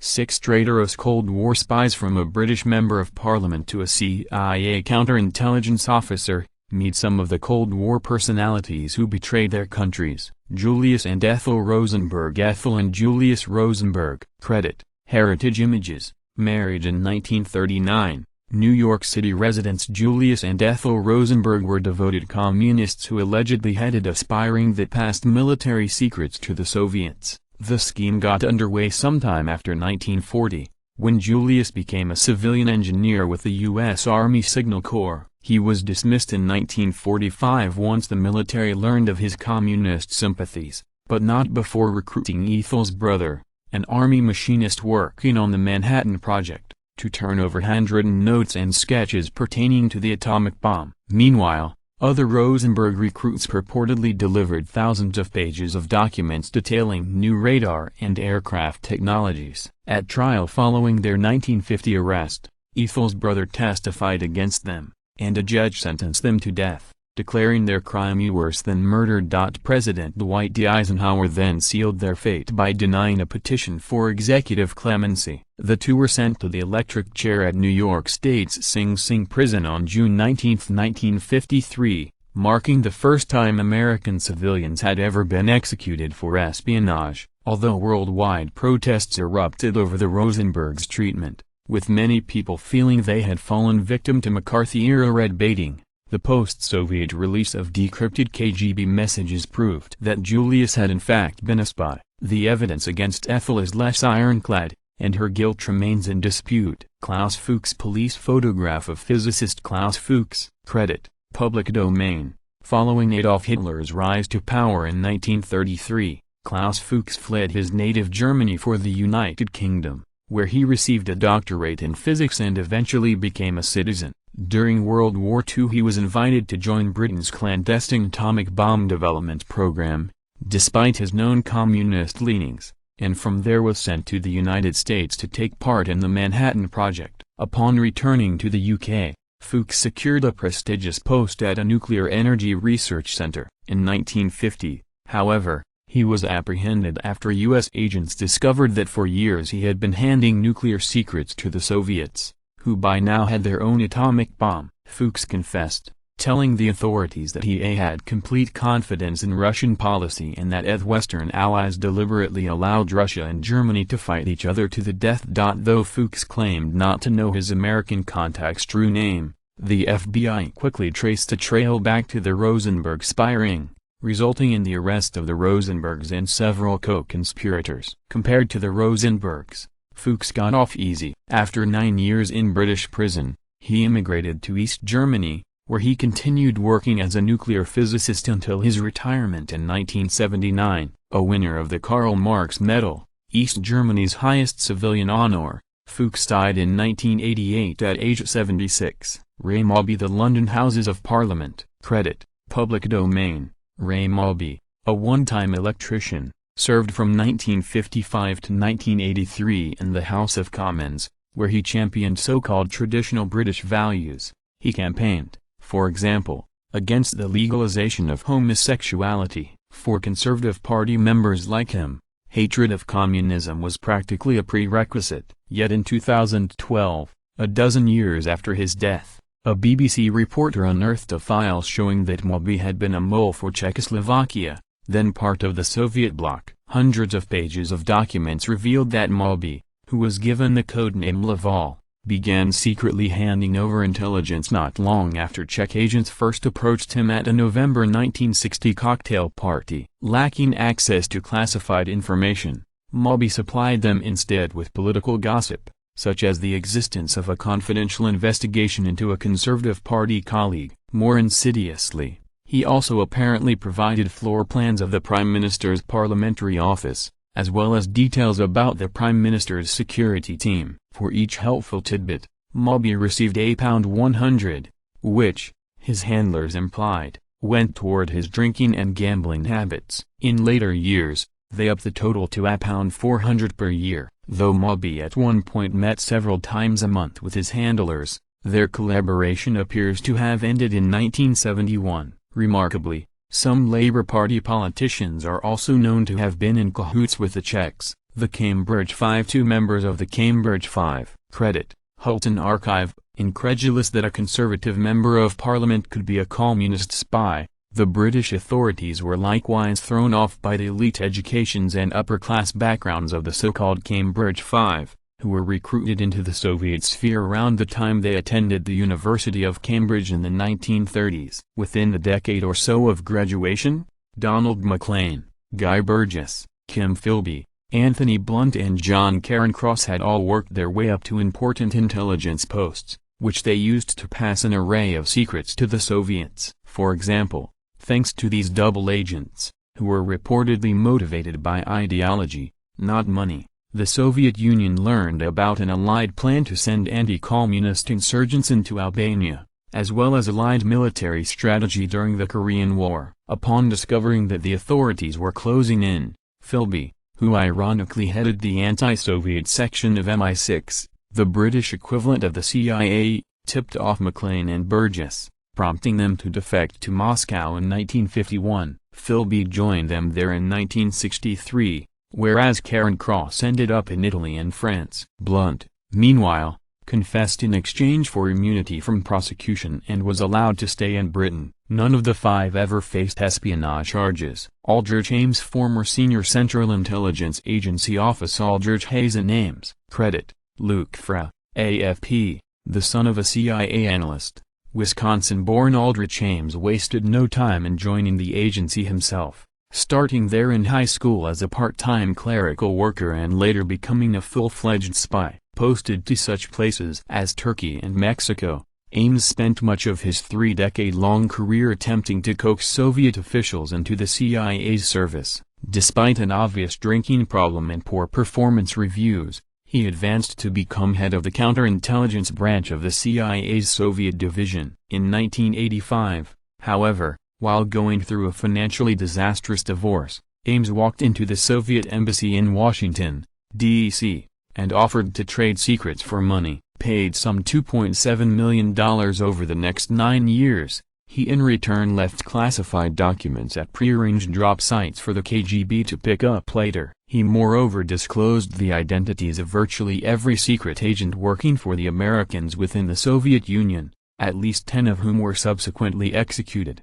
6 Traitorous Cold War spies from a British Member of Parliament to a CIA counterintelligence officer. Meet some of the Cold War personalities who betrayed their countries. Julius and Ethel Rosenberg. Ethel and Julius Rosenberg. Credit: Heritage Images. Married in 1939. New York City residents Julius and Ethel Rosenberg were devoted communists who allegedly headed a spy ring that passed military secrets to the Soviets. The scheme got underway sometime after 1940, when Julius became a civilian engineer with the U.S. Army Signal Corps. He was dismissed in 1945 once the military learned of his communist sympathies, but not before recruiting Ethel's brother, an army machinist working on the Manhattan Project, to turn over handwritten notes and sketches pertaining to the atomic bomb. Meanwhile, other Rosenberg recruits purportedly delivered thousands of pages of documents detailing new radar and aircraft technologies. At trial following their 1950 arrest, Ethel's brother testified against them, and a judge sentenced them to death, declaring their crime worse than murder. President Dwight D. Eisenhower then sealed their fate by denying a petition for executive clemency. The two were sent to the electric chair at New York State's Sing Sing prison on June 19, 1953, marking the first time American civilians had ever been executed for espionage. Although worldwide protests erupted over the Rosenbergs' treatment, with many people feeling they had fallen victim to McCarthy-era red baiting, the post-Soviet release of decrypted KGB messages proved that Julius had in fact been a spy. The evidence against Ethel is less ironclad, and her guilt remains in dispute. Klaus Fuchs police photograph of physicist Klaus Fuchs. Credit: public domain. Following Adolf Hitler's rise to power in 1933, Klaus Fuchs fled his native Germany for the United Kingdom, where he received a doctorate in physics and eventually became a citizen. During World War II he was invited to join Britain's clandestine atomic bomb development program, despite his known communist leanings, and from there was sent to the United States to take part in the Manhattan Project. Upon returning to the UK, Fuchs secured a prestigious post at a nuclear energy research center. In 1950, however, he was apprehended after U.S. agents discovered that for years he had been handing nuclear secrets to the Soviets, who by now had their own atomic bomb. Fuchs confessed, telling the authorities that he had complete confidence in Russian policy and that Western allies deliberately allowed Russia and Germany to fight each other to the death. Though Fuchs claimed not to know his American contact's true name, the FBI quickly traced a trail back to the Rosenberg spy ring, resulting in the arrest of the Rosenbergs and several co-conspirators. Compared to the Rosenbergs, Fuchs got off easy. After 9 years in British prison, he immigrated to East Germany, where he continued working as a nuclear physicist until his retirement in 1979. A winner of the Karl Marx Medal, East Germany's highest civilian honor, Fuchs died in 1988 at age 76. Ray Malby. The London Houses of Parliament. Credit: public domain. Ray Malby, a one-time electrician, served from 1955 to 1983 in the House of Commons, where he championed so-called traditional British values. He campaigned, for example, against the legalization of homosexuality. For Conservative Party members like him, hatred of communism was practically a prerequisite. Yet in 2012, a dozen years after his death, a BBC reporter unearthed a file showing that Malby had been a mole for Czechoslovakia, then part of the Soviet bloc. Hundreds of pages of documents revealed that Malby, who was given the codename Laval, began secretly handing over intelligence not long after Czech agents first approached him at a November 1960 cocktail party. Lacking access to classified information, Malby supplied them instead with political gossip, such as the existence of a confidential investigation into a Conservative Party colleague. More insidiously, he also apparently provided floor plans of the Prime Minister's parliamentary office, as well as details about the Prime Minister's security team. For each helpful tidbit, Malby received £100, which, his handlers implied, went toward his drinking and gambling habits. In later years, they upped the total to £400 per year. Though Malby at one point met several times a month with his handlers, their collaboration appears to have ended in 1971. Remarkably, some Labour Party politicians are also known to have been in cahoots with the Czechs. The Cambridge Five. Two members of the Cambridge Five, credit, Hulton Archive, incredulous that a Conservative member of Parliament could be a communist spy. The British authorities were likewise thrown off by the elite educations and upper-class backgrounds of the so-called Cambridge Five, who were recruited into the Soviet sphere around the time they attended the University of Cambridge in the 1930s. Within the decade or so of graduation, Donald Maclean, Guy Burgess, Kim Philby, Anthony Blunt and John Cairncross had all worked their way up to important intelligence posts, which they used to pass an array of secrets to the Soviets. For example, thanks to these double agents, who were reportedly motivated by ideology, not money, the Soviet Union learned about an allied plan to send anti-communist insurgents into Albania, as well as allied military strategy during the Korean War. Upon discovering that the authorities were closing in, Philby, who ironically headed the anti-Soviet section of MI6, the British equivalent of the CIA, tipped off Maclean and Burgess, prompting them to defect to Moscow in 1951. Philby joined them there in 1963, whereas Cairncross ended up in Italy and France. Blunt, meanwhile, confessed in exchange for immunity from prosecution and was allowed to stay in Britain. None of the five ever faced espionage charges. Aldrich Ames. Former senior Central Intelligence Agency office Aldrich Hazen Ames, credit, Luke Fra, AFP, the son of a CIA analyst. Wisconsin-born Aldrich Ames wasted no time in joining the agency himself, starting there in high school as a part-time clerical worker and later becoming a full-fledged spy. Posted to such places as Turkey and Mexico, Ames spent much of his three-decade-long career attempting to coax Soviet officials into the CIA's service. Despite an obvious drinking problem and poor performance reviews, he advanced to become head of the counterintelligence branch of the CIA's Soviet division. In 1985, however, while going through a financially disastrous divorce, Ames walked into the Soviet embassy in Washington, D.C., and offered to trade secrets for money. Paid some $2.7 million over the next 9 years, he in return left classified documents at prearranged drop sites for the KGB to pick up later. He moreover disclosed the identities of virtually every secret agent working for the Americans within the Soviet Union, at least 10 of whom were subsequently executed.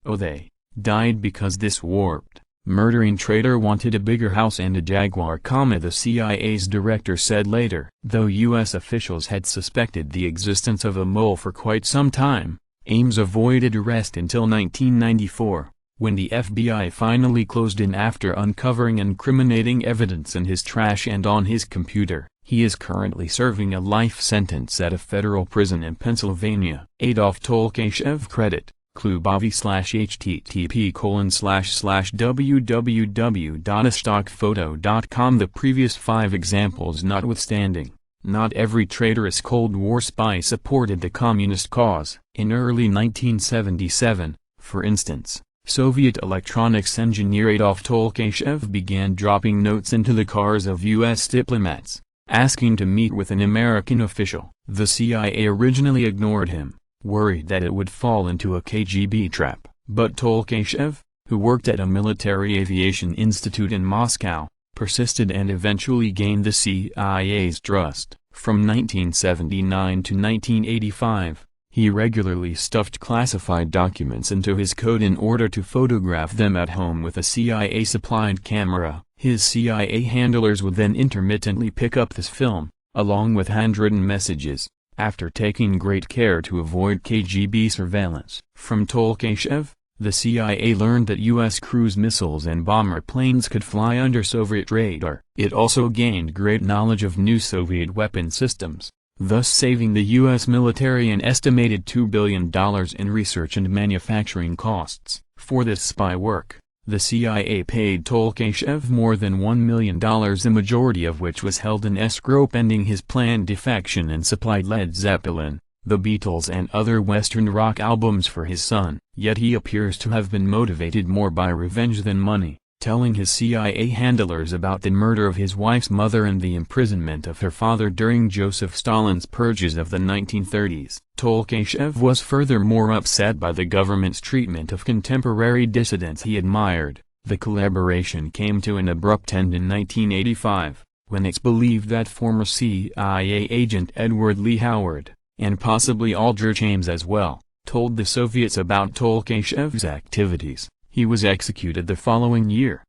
They died because this warped, murdering traitor wanted a bigger house and a Jaguar, the CIA's director said later. Though U.S. officials had suspected the existence of a mole for quite some time, Ames avoided arrest until 1994, when the FBI finally closed in after uncovering incriminating evidence in his trash and on his computer. He is currently serving a life sentence at a federal prison in Pennsylvania. Adolf Tolkashev, credit, Klubavi/http://www.astockphoto.com. The previous 5 examples notwithstanding, not every traitorous Cold War spy supported the communist cause. In early 1977, for instance, Soviet electronics engineer Adolf Tolkashev began dropping notes into the cars of U.S. diplomats, asking to meet with an American official. The CIA originally ignored him, worried that it would fall into a KGB trap. But Tolkashev, who worked at a military aviation institute in Moscow, persisted and eventually gained the CIA's trust. From 1979 to 1985, he regularly stuffed classified documents into his coat in order to photograph them at home with a CIA-supplied camera. His CIA handlers would then intermittently pick up this film, along with handwritten messages, after taking great care to avoid KGB surveillance. From Tolkashev, the CIA learned that U.S. cruise missiles and bomber planes could fly under Soviet radar. It also gained great knowledge of new Soviet weapon systems, thus saving the U.S. military an estimated $2 billion in research and manufacturing costs. For this spy work, the CIA paid Tolkashev more than $1 million, the majority of which was held in escrow pending his planned defection, and supplied Led Zeppelin, the Beatles and other Western rock albums for his son. Yet he appears to have been motivated more by revenge than money, telling his CIA handlers about the murder of his wife's mother and the imprisonment of her father during Joseph Stalin's purges of the 1930s. Tolkashev was furthermore upset by the government's treatment of contemporary dissidents he admired. The collaboration came to an abrupt end in 1985, When it's believed that former CIA agent Edward Lee Howard, and possibly Aldrich Ames as well, told the Soviets about Tolkashev's activities, he was executed the following year.